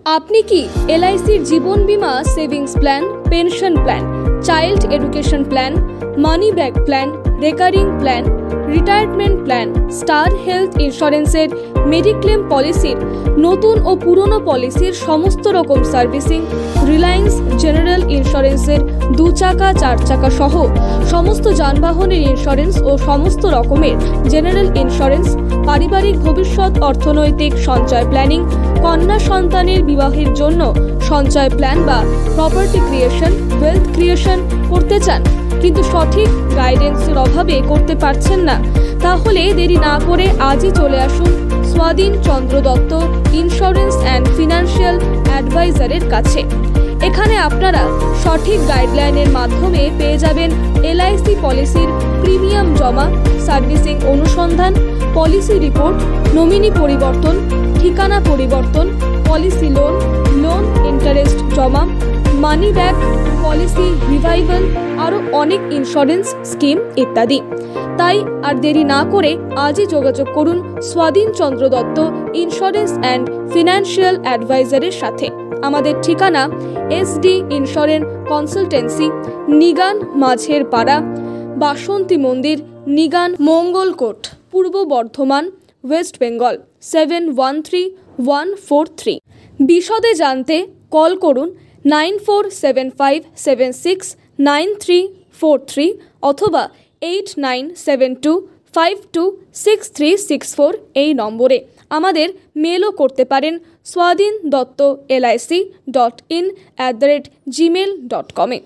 আপনি কি এলআইসির জীবন বীমা savings plan, pension plan, child education plan, money back plan, recurring plan, retirement plan, star health ইন্স্যুরেন্সের মেডিক্লেম পলিসির নতুন ও পুরনো পলিসির সমস্ত রকম সার্ভিসিং, রিলায়েন্স জেনারেল ইন্স্যুরেন্সের 2 চাকা 4 চাকা সহ সমস্ত যানবাহনের ইন্স্যুরেন্স ও সমস্ত রকমের জেনারেল ইন্স্যুরেন্স, পারিবারিক ভবিষ্যৎ অর্থনৈতিক সঞ্চয় প্ল্যানিং, কন্যা সন্তানের বিবাহের জন্য সঞ্চয় প্ল্যান বা প্রপার্টি ক্রিয়েশন, ওয়েলথ ক্রিয়েশন করতে চান কিন্তু সঠিক গাইডেন্সের অভাবে করতে পারছেন না, তাহলে দেরি না করে আজই চলে আসুন স্বাধীন চন্দ্র দত্ত ইন্স্যুরেন্স অ্যান্ড ফিনান্সিয়াল অ্যাডভাইজারের কাছে। এখানে আপনারা সঠিক গাইডলাইনের মাধ্যমে পেয়ে যাবেন এলআইসি পলিসির প্রিমিয়াম জমা, সার্ভিসিং অনুসন্ধান, পলিসি রিপোর্ট, নমিনি পরিবর্তন, ঠিকানা পরিবর্তন, পলিসি লোন, লোন ইন্টারেস্ট জমা, মানি ব্যাক, পলিসি রিভাইভাল, আরও অনেক ইন্স্যুরেন্স স্কিম ইত্যাদি। তাই আর দেরি না করে আজই যোগাযোগ করুন স্বাধীন চন্দ্র দত্ত ইন্স্যুরেন্স অ্যান্ড ফিনান্সিয়াল অ্যাডভাইজারের সাথে। আমাদের ঠিকানা SD ইন্স্যুরেন্স কনসালটেন্সি, নিগান মাঝের পাড়া, বাসন্তী মন্দির, নিগান, মঙ্গলকোট, পূর্ব বর্ধমান, ওয়েস্ট বেঙ্গল 713143। বিশদে জানতে কল করুন 9475769343 অথবা 8972526364 এই নম্বরে। আমাদের মেলও করতে পারেন swadhin.dotto.lic.in@gmail.com-এ।